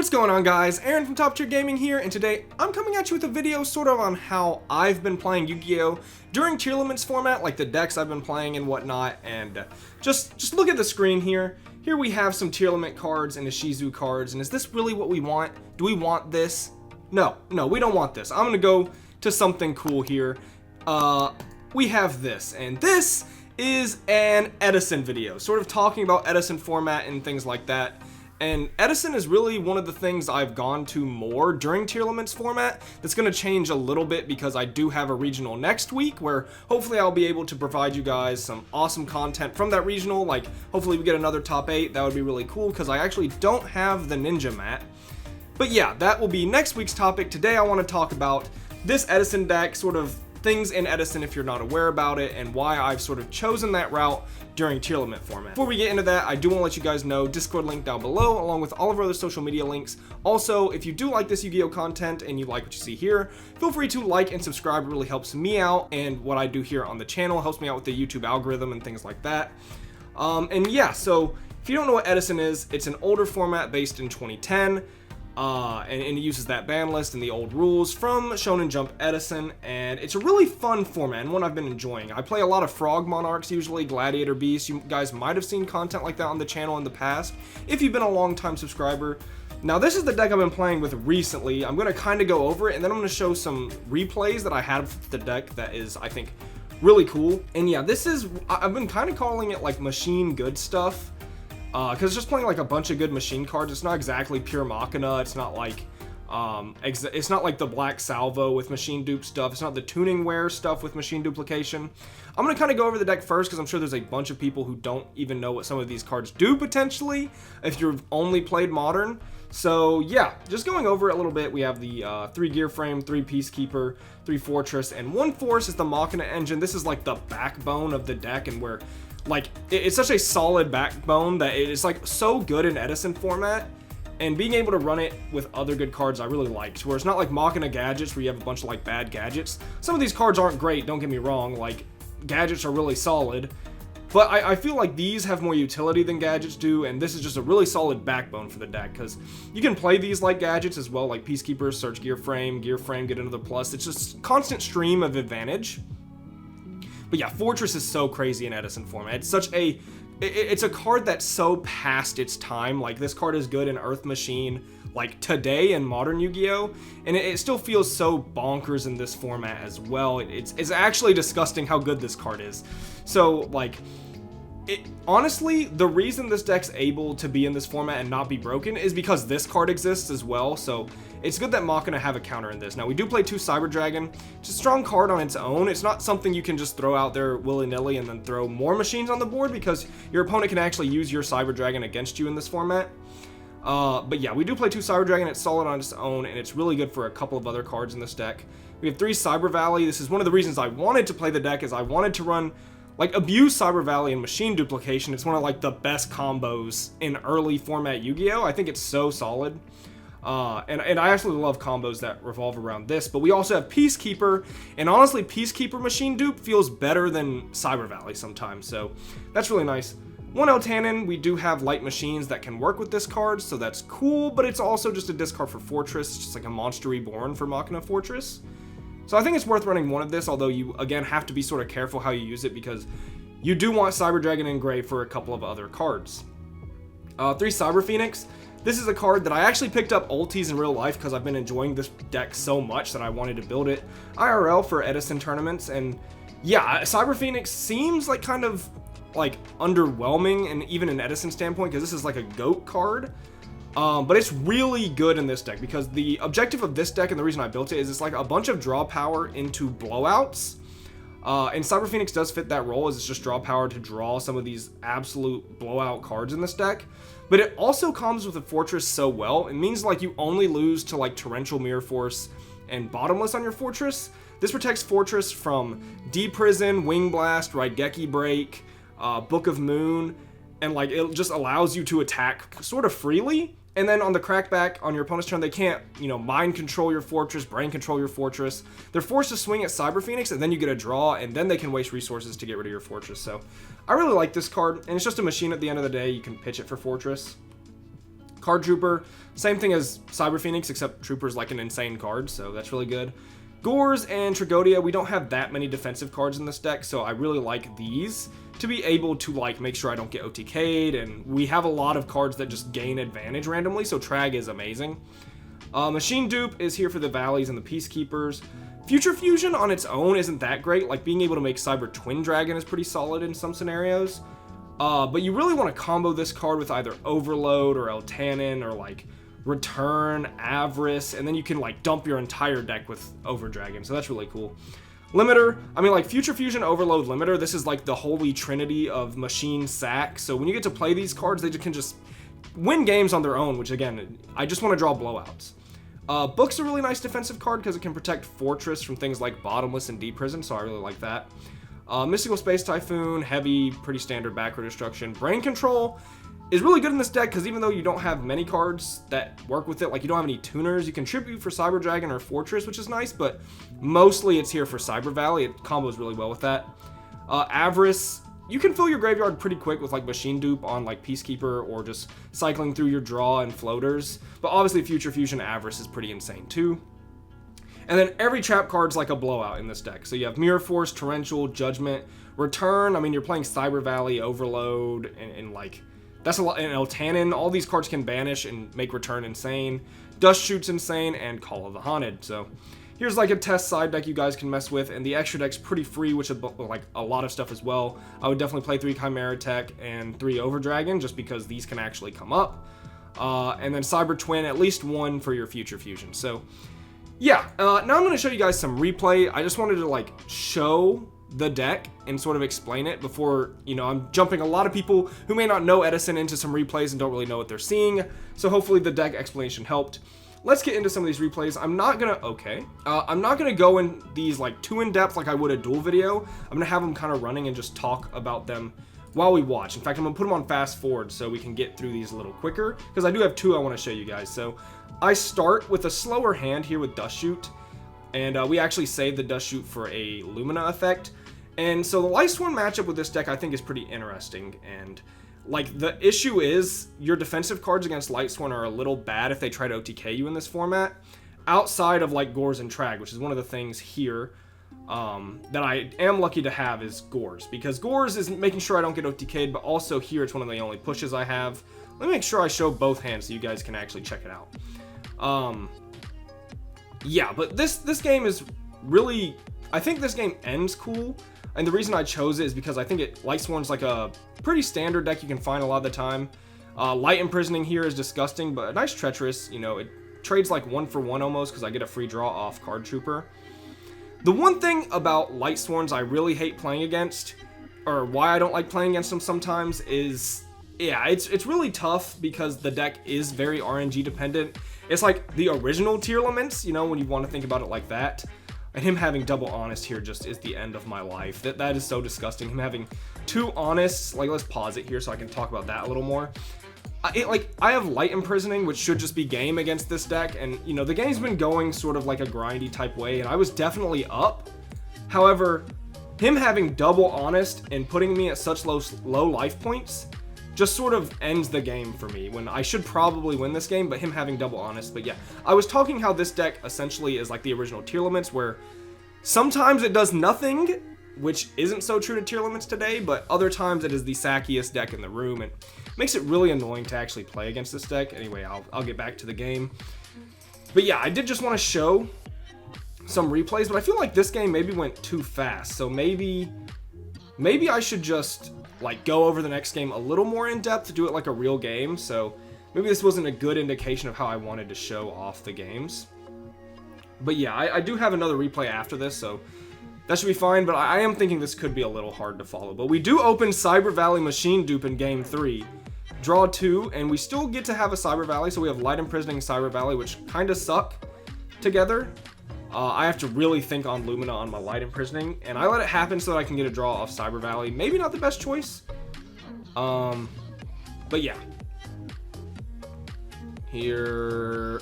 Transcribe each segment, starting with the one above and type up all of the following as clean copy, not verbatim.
What's going on, guys? Aaron from Top Tier Gaming here, and today I'm coming at you with a video sort of on how I've been playing Yu-Gi-Oh! During Tearlament's format, like the decks I've been playing and whatnot, and just look at the screen here. Here we have some Tearlament cards and the Shizu cards, and is this really what we want? Do we want this? No, we don't want this. I'm gonna go to something cool here. We have this, and this is an Edison video, sort of talking about Edison format and things like that. And Edison is really one of the things I've gone to more during Tearlament's format. That's going to change a little bit because I do have a regional next week where hopefully I'll be able to provide you guys some awesome content from that regional. Like, hopefully we get another top 8. That would be really cool because I actually don't have the Ninja mat. But yeah, that will be next week's topic. Today I want to talk about this Edison deck, sort of things in Edison if you're not aware about it, and why I've sort of chosen that route during Tearlament format. Before we get into that, I do want to let you guys know Discord link down below along with all of our other social media links. Also, if you do like this Yu-Gi-Oh content and you like what you see here, feel free to like and subscribe. It really helps me out, and what I do here on the channel helps me out with the YouTube algorithm and things like that. And yeah, so if you don't know what Edison is, it's an older format based in 2010. And it uses that ban list and the old rules from Shonen Jump Edison, and it's a really fun format and one I've been enjoying. I play a lot of Frog Monarchs, usually Gladiator Beasts. You guys might have seen content like that on the channel in the past if you've been a long-time subscriber. Now this is the deck I've been playing with recently. I'm going to kind of go over it, and then I'm going to show some replays that I had with the deck that is, I think, really cool. And yeah, this is, I've been kind of calling it like machine good stuff. Because it's just playing like a bunch of good machine cards. It's not exactly pure Machina. It's not like it's not like the Black Salvo with machine dupe stuff. It's not the tuning wear stuff with machine duplication. I'm gonna kind of go over the deck first because I'm sure there's a bunch of people who don't even know what some of these cards do potentially if you've only played Modern. So yeah, just going over it a little bit. We have the 3 Gear Frame, 3 Peacekeeper, 3 Fortress, and 1 Force is the Machina engine. This is like the backbone of the deck, and where like it's such a solid backbone that it is like so good in Edison format, and being able to run it with other good cards I really liked, where it's not like Machina gadgets where you have a bunch of like bad gadgets. Some of these cards aren't great, don't get me wrong, like gadgets are really solid, but I feel like these have more utility than gadgets do, and this is just a really solid backbone for the deck because you can play these like gadgets as well, like Peacekeeper, Search Gear Frame, get another plus. It's just constant stream of advantage. But yeah, Fortress is so crazy in Edison format. It's such a, it's a card that's so past its time. Like, this card is good in Earth Machine, like today in modern Yu-Gi-Oh, and it still feels so bonkers in this format as well. It's actually disgusting how good this card is. So like, honestly, the reason this deck's able to be in this format and not be broken is because this card exists as well. So it's good that Machina have a counter in this. Now, we do play 2 Cyber Dragon. It's a strong card on its own. It's not something you can just throw out there willy-nilly and then throw more machines on the board, because your opponent can actually use your Cyber Dragon against you in this format. But yeah, we do play 2 Cyber Dragon. It's solid on its own, and it's really good for a couple of other cards in this deck. We have 3 Cyber Valley. This is one of the reasons I wanted to play the deck, is I wanted to run like Abuse Cyber Valley and Machine Duplication. It's one of like the best combos in early format Yu-Gi-Oh! I think it's so solid. And I actually love combos that revolve around this, but we also have Peacekeeper, and honestly, Peacekeeper Machine Dupe feels better than Cyber Valley sometimes, so that's really nice. 1 Eltanin, we do have light machines that can work with this card, so that's cool, but it's also just a discard for Fortress. It's just like a Monster Reborn for Machina Fortress. So I think it's worth running 1 of this, although you, again, have to be sort of careful how you use it, because you do want Cyber Dragon and Gray for a couple of other cards. 3 Cyber Phoenix. This is a card that I actually picked up ultis in real life because I've been enjoying this deck so much that I wanted to build it IRL for Edison tournaments. And yeah, Cyber Phoenix seems like kind of like underwhelming, and even an Edison standpoint, because this is like a GOAT card. But it's really good in this deck because the objective of this deck, and the reason I built it, is it's like a bunch of draw power into blowouts. And Cyber Phoenix does fit that role, as it's just draw power to draw some of these absolute blowout cards in this deck. But it also comes with a Fortress so well. It means like you only lose to like Torrential Mirror Force and Bottomless on your Fortress. This protects Fortress from D-Prison, Wing Blast, Raigeki Break, Book of Moon, and like it just allows you to attack sort of freely. And then on the crackback, on your opponent's turn, they can't, mind control your Fortress, brain control your Fortress. They're forced to swing at Cyber Phoenix, and then you get a draw, and then they can waste resources to get rid of your Fortress. So I really like this card, and it's just a machine at the end of the day. You can pitch it for Fortress. Card Trooper, same thing as Cyber Phoenix, except Trooper's like an insane card, so that's really good. Gores and Tragodia, we don't have that many defensive cards in this deck, so I really like these to be able to like make sure I don't get OTK'd, and we have a lot of cards that just gain advantage randomly, so Trag is amazing. Machine Dupe is here for the Valleys and the Peacekeepers. Future Fusion on its own isn't that great, like being able to make Cyber Twin Dragon is pretty solid in some scenarios. But you really want to combo this card with either Overload or Eltanin or like Return, Avarice, and then you can like dump your entire deck with Overdragon, so that's really cool. Limiter, I mean like Future Fusion, Overload, Limiter, this is like the holy trinity of machine sack, so when you get to play these cards, they can just win games on their own, which again, I just want to draw blowouts. Book's a really nice defensive card because it can protect Fortress from things like Bottomless and Deep Prison, so I really like that. Mystical Space Typhoon, heavy, pretty standard backward destruction. Brain Control is really good in this deck because even though you don't have many cards that work with it, like you don't have any tuners, you can tribute for Cyber Dragon or Fortress, which is nice, but mostly it's here for Cyber Valley. It combos really well with that. Avarice, you can fill your graveyard pretty quick with like Machine Dupe on like Peacekeeper or just cycling through your draw and floaters, but obviously Future Fusion Avarice is pretty insane too. And then every trap card's like a blowout in this deck. So you have Mirror Force, Torrential, Judgment, Return. I mean, you're playing Cyber Valley, Overload, and like, that's a lot. And Eltanin, all these cards can banish and make Return insane. Dust Shoot's insane, and Call of the Haunted. So here's like a test side deck you guys can mess with, and the extra deck's pretty free, which is like a lot of stuff as well. I would definitely play 3 Chimera Tech and 3 Overdragon, just because these can actually come up. And then Cyber Twin, at least 1 for your Future Fusion. So yeah, now I'm going to show you guys some replay. I just wanted to like show the deck and sort of explain it before, you know, I'm jumping a lot of people who may not know Edison into some replays and don't really know what they're seeing. So hopefully the deck explanation helped. Let's get into some of these replays. I'm not gonna go in these like too in depth like I would a duel video. I'm gonna have them kind of running and just talk about them while we watch. In fact, I'm gonna put them on fast forward so we can get through these a little quicker, because I do have 2 I want to show you guys. So I start with a slower hand here with Dust Shoot, and we actually save the Dust Shoot for a Lumina effect. And so the Lightsworn matchup with this deck I think is pretty interesting, and like the issue is your defensive cards against Lightsworn are a little bad if they try to OTK you in this format, outside of like Gores and Trag, which is one of the things here that I am lucky to have is Gores, because Gores is making sure I don't get OTK'd, but also here it's one of the only pushes I have. Let me make sure I show both hands so you guys can actually check it out. Yeah, but this game is really, I think this game ends cool, and the reason I chose it is because I think Lightsworn's like a pretty standard deck you can find a lot of the time. Light Imprisoning here is disgusting, but a nice Treacherous, you know, it trades like 1 for 1 almost because I get a free draw off Card Trooper. The one thing about Lightsworns I really hate playing against, or why I don't like playing against them sometimes, is, yeah, it's really tough because the deck is very RNG dependent. It's like the original Tearlaments, you know, when you want to think about it like that. And him having double Honest here just is the end of my life. That is so disgusting. Him having 2 Honests, like let's pause it here so I can talk about that a little more. I have Light Imprisoning, which should just be game against this deck, and you know the game's been going sort of like a grindy type way, and I was definitely up. However, him having double Honest and putting me at such low life points just sort of ends the game for me, when I should probably win this game, but him having double Honest. But yeah, I was talking how this deck essentially is like the original Tearlaments, where sometimes it does nothing, which isn't so true to Tearlaments today, but other times it is the sackiest deck in the room, and makes it really annoying to actually play against this deck. Anyway, I'll get back to the game. But yeah, I did just want to show some replays, but I feel like this game maybe went too fast, so maybe I should just like go over the next game a little more in depth to do it like a real game. So maybe this wasn't a good indication of how I wanted to show off the games. But yeah, I do have another replay after this, so that should be fine, but I am thinking this could be a little hard to follow. But we do open Cyber Valley Machine Dupe in game 3, draw 2, and we still get to have a Cyber Valley, so we have Light Imprisoning Cyber Valley, which kind of suck together. I have to really think on Lumina on my Light Imprisoning, and I let it happen so that I can get a draw off Cyber Valley. Maybe not the best choice, but yeah. Here,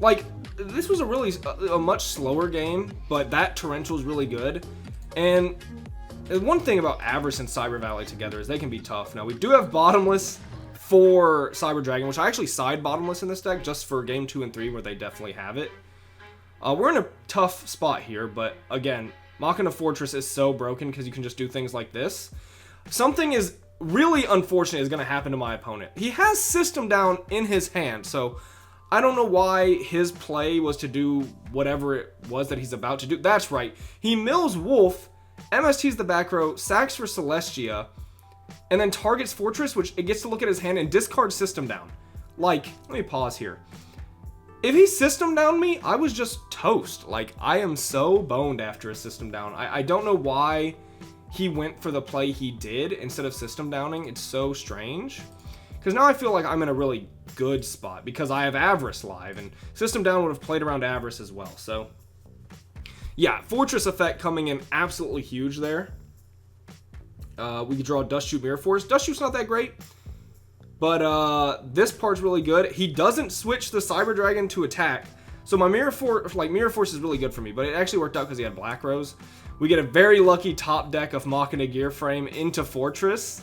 like, this was a much slower game, but that Torrential is really good. And one thing about Avarice and Cyber Valley together is they can be tough. Now, we do have Bottomless for Cyber Dragon, which I actually side bottomless in this deck just for game 2 and 3 where they definitely have it. We're in a tough spot here, but again, Machina Fortress is so broken because you can just do things like this. Something is really unfortunate is going to happen to my opponent. He has System Down in his hand, so I don't know why his play was to do whatever it was that he's about to do. That's right. He mills Wolf, MSTs the back row, sacks for Celestia, and then targets Fortress, which it gets to look at his hand and discard System Down. Like, let me pause here. If he System Downed me, I was just toast. Like, I am so boned after a System Down. I don't know why he went for the play he did instead of System Downing. It's so strange. Because now I feel like I'm in a really good spot because I have Avarice live, and System Down would have played around Avarice as well. So, yeah, Fortress effect coming in absolutely huge there. We could draw Dust Shoot Mirror Force. Dust Shoot's not that great, but this part's really good. He doesn't switch the Cyber Dragon to attack, so my Mirror Force is really good for me, but it actually worked out because he had Black Rose. We get a very lucky top deck of Machina Gear Frame into Fortress,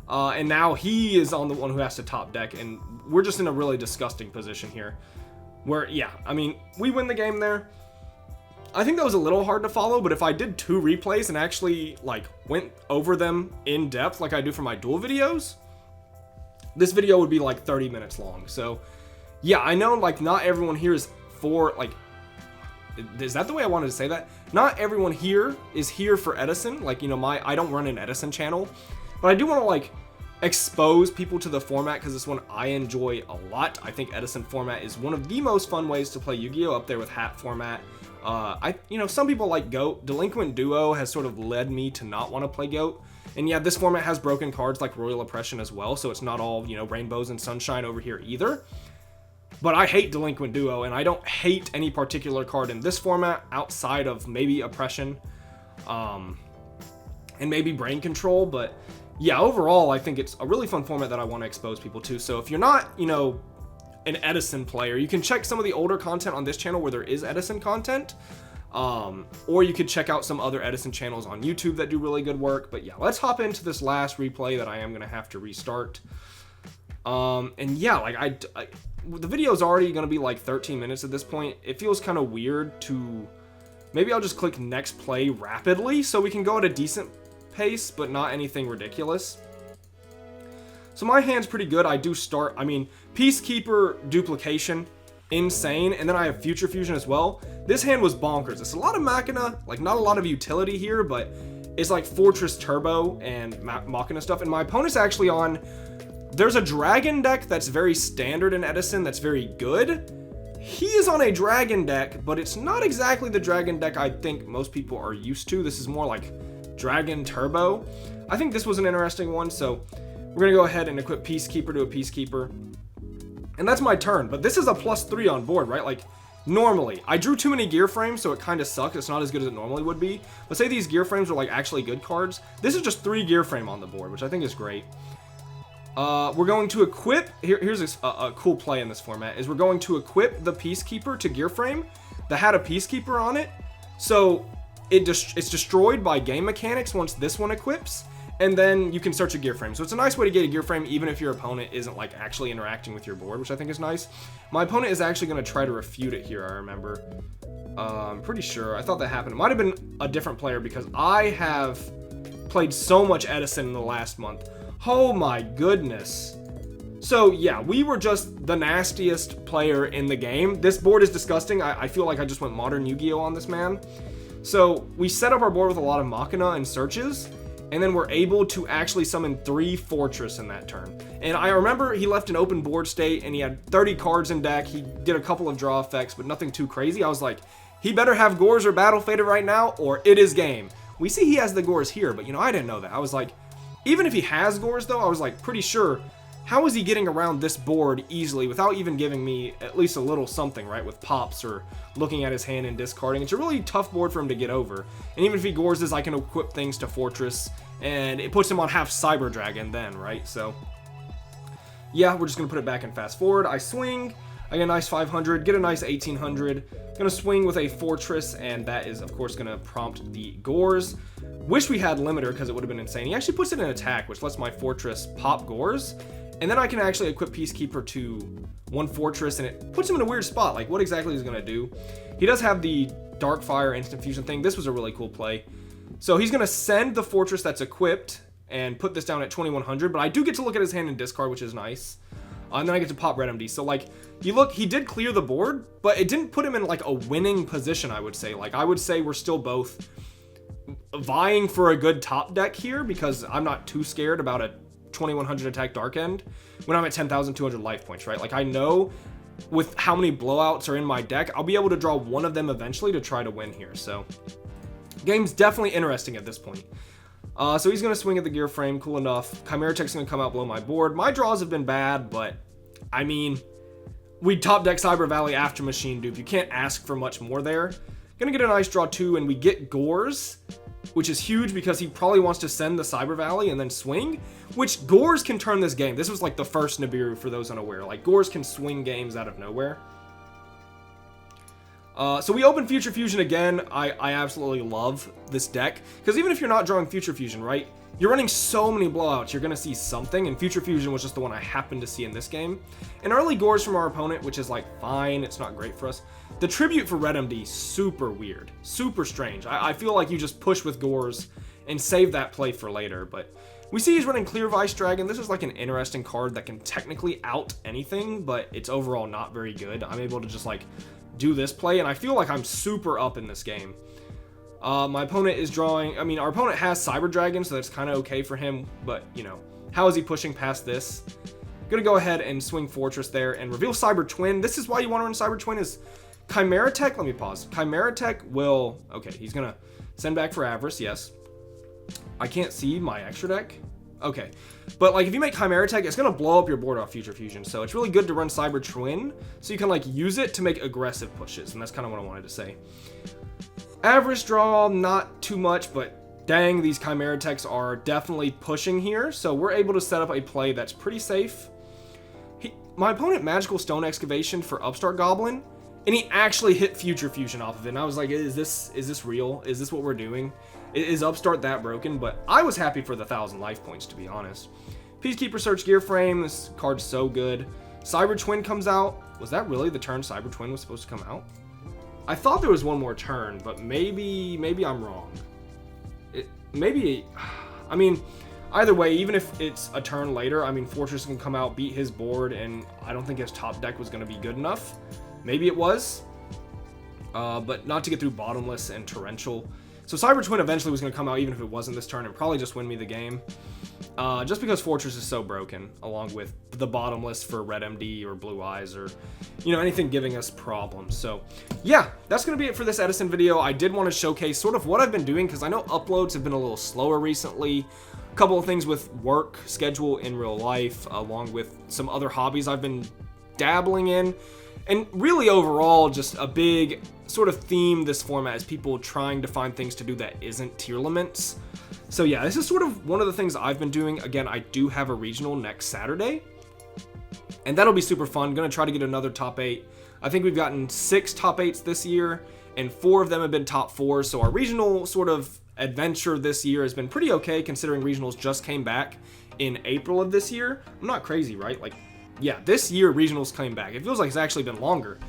and now he is on the one who has to top deck, and we're just in a really disgusting position here, where, yeah, I mean, we win the game there. I think that was a little hard to follow, but if I did 2 replays and actually, like, went over them in depth like I do for my duel videos, this video would be, like, 30 minutes long. So, yeah, I know, like, not everyone here is for, like, is that the way I wanted to say that? Not everyone here is here for Edison. Like, you know, I don't run an Edison channel, but I do want to, like, expose people to the format because it's one I enjoy a lot. I think Edison format is one of the most fun ways to play Yu-Gi-Oh! Up there with hat format. You know, some people like GOAT. Delinquent Duo has sort of led me to not want to play GOAT. And yeah, this format has broken cards like Royal Oppression as well, so it's not all, you know, rainbows and sunshine over here either. But I hate Delinquent Duo, and I don't hate any particular card in this format outside of maybe Oppression, and maybe Brain Control. But yeah, overall, I think it's a really fun format that I want to expose people to. So if you're not, you know, an Edison player, you can check some of the older content on this channel where there is Edison content, or you could check out some other Edison channels on YouTube that do really good work. But yeah, let's hop into this last replay that I am going to have to restart. And yeah, like the video is already going to be like 13 minutes at this point. It feels kind of weird to, maybe I'll just click next play rapidly so we can go at a decent pace, but not anything ridiculous. So my hand's pretty good. I do start, I mean, Peacekeeper, Duplication, insane, and then I have Future Fusion as well. This hand was bonkers. It's a lot of Machina, like not a lot of utility here, but it's like Fortress Turbo and Machina stuff. And my opponent's actually on, there's a Dragon deck that's very standard in Edison that's very good. He is on a Dragon deck, but it's not exactly the Dragon deck I think most people are used to. This is more like Dragon Turbo. I think this was an interesting one, so we're going to go ahead and equip Peacekeeper to a Peacekeeper. And that's my turn, but this is a +3 on board, right? Like, normally, I drew too many gear frames, so it kind of sucks. It's not as good as it normally would be. But say these gear frames are, like, actually good cards. This is just 3 gear frame on the board, which I think is great. We're going to equip, here's a cool play in this format, is we're going to equip the Peacekeeper to gear frame that had a Peacekeeper on it. So, it's destroyed by game mechanics once this one equips. And then you can search a gear frame. So it's a nice way to get a gear frame even if your opponent isn't like actually interacting with your board, which I think is nice. My opponent is actually going to try to refute it here, I remember. I'm pretty sure. I thought that happened. It might have been a different player because I have played so much Edison in the last month. Oh my goodness. So yeah, we were just the nastiest player in the game. This board is disgusting. I feel like I just went modern Yu-Gi-Oh on this man. So we set up our board with a lot of Machina and searches, and then we're able to actually summon 3 Fortress in that turn. And I remember he left an open board state, and he had 30 cards in deck. He did a couple of draw effects, but nothing too crazy. I was like, he better have Gores or Battle Fated right now, or it is game. We see he has the Gores here, but, you know, I didn't know that. I was like, even if he has Gores, though, I was like, pretty sure, how is he getting around this board easily without even giving me at least a little something, right, with pops or looking at his hand and discarding? It's a really tough board for him to get over. And even if he Gores this, I can equip things to Fortress, and it puts him on half Cyber Dragon then, right? So, yeah, we're just going to put it back and fast forward. I swing, I get a nice 500, get a nice 1800. Going to swing with a Fortress, and that is, of course, going to prompt the Gores. Wish we had Limiter, because it would have been insane. He actually puts it in attack, which lets my Fortress pop Gores. And then I can actually equip Peacekeeper to 1 Fortress, and it puts him in a weird spot. Like, what exactly is he going to do? He does have the Darkfire instant fusion thing. This was a really cool play. So he's going to send the Fortress that's equipped and put this down at 2100, but I do get to look at his hand and discard, which is nice. And then I get to pop Red MD. So, like, he did clear the board, but it didn't put him in, like, a winning position, I would say. Like, I would say we're still both vying for a good top deck here, because I'm not too scared about a 2100 attack Dark End when I'm at 10,200 life points, right? Like, I know with how many blowouts are in my deck, I'll be able to draw one of them eventually to try to win here. So, game's definitely interesting at this point. So he's going to swing at the gear frame, cool enough. Chimera Tech's going to come out below my board. My draws have been bad, but, I mean, we top deck Cyber Valley after Machine Dupe. You can't ask for much more there. Going to get a nice draw too, and we get Gores, which is huge because he probably wants to send the Cyber Valley and then swing, which Gores can turn this game. This was like the first Nibiru for those unaware. Like, Gores can swing games out of nowhere. So we open Future Fusion again. I absolutely love this deck, because even if you're not drawing Future Fusion, right, you're running so many blowouts, you're going to see something, and Future Fusion was just the one I happened to see in this game. An early Gores from our opponent, which is like fine, it's not great for us. The Tribute for Red MD, super weird, super strange. I feel like you just push with Gores and save that play for later, but we see he's running Clear Vice Dragon. This is like an interesting card that can technically out anything, but it's overall not very good. I'm able to just like do this play, and I feel like I'm super up in this game. My opponent is drawing, I mean, our opponent has Cyber Dragon, so that's kind of okay for him, but, you know, how is he pushing past this? Gonna go ahead and swing Fortress there and reveal Cyber Twin. This is why you want to run Cyber Twin, is Chimera Tech, let me pause. Chimera Tech will, okay, he's gonna send back for Avarice, yes. I can't see my extra deck. Okay, but like if you make Chimera Tech, it's gonna blow up your board off Future Fusion, so it's really good to run Cyber Twin, so you can like use it to make aggressive pushes, and that's kind of what I wanted to say. Avarice draw, not too much, but dang, these Chimera Techs are definitely pushing here, so we're able to set up a play that's pretty safe. My opponent Magical Stone Excavation for Upstart Goblin, and he actually hit Future Fusion off of it, and I was like, is this real? Is this what we're doing? Is Upstart that broken? But I was happy for the 1,000 life points, to be honest. Peacekeeper Search Gear Frame, this card's so good. Cyber Twin comes out. Was that really the turn Cyber Twin was supposed to come out? I thought there was one more turn, but maybe I'm wrong. I mean, either way, even if it's a turn later, I mean, Fortress can come out, beat his board, and I don't think his top deck was going to be good enough. Maybe it was, but not to get through Bottomless and Torrential. So Cyber Twin eventually was going to come out even if it wasn't this turn and probably just win me the game. Just because Fortress is so broken, along with the Bottomless for Red MD or Blue Eyes or, you know, anything giving us problems. So, yeah, that's going to be it for this Edison video. I did want to showcase sort of what I've been doing because I know uploads have been a little slower recently. A couple of things with work schedule in real life, along with some other hobbies I've been dabbling in. And really overall, just a big sort of theme this format is people trying to find things to do that isn't Tearlaments. So yeah, this is sort of one of the things I've been doing. Again, I do have a regional next Saturday, and that'll be super fun. Gonna try to get another top 8. I think we've gotten 6 top 8s this year, and 4 of them have been top 4s. So our regional sort of adventure this year has been pretty okay, considering regionals just came back in April of this year. I'm not crazy, right? Like, yeah, this year regionals came back. It feels like it's actually been longer.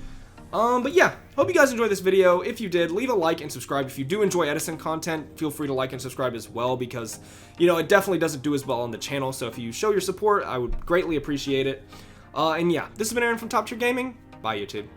But yeah, hope you guys enjoyed this video. If you did, leave a like and subscribe. If you do enjoy Edison content, feel free to like and subscribe as well, because, you know, it definitely doesn't do as well on the channel. So if you show your support, I would greatly appreciate it. And yeah, this has been Aaron from Top Tier Gaming. Bye, YouTube.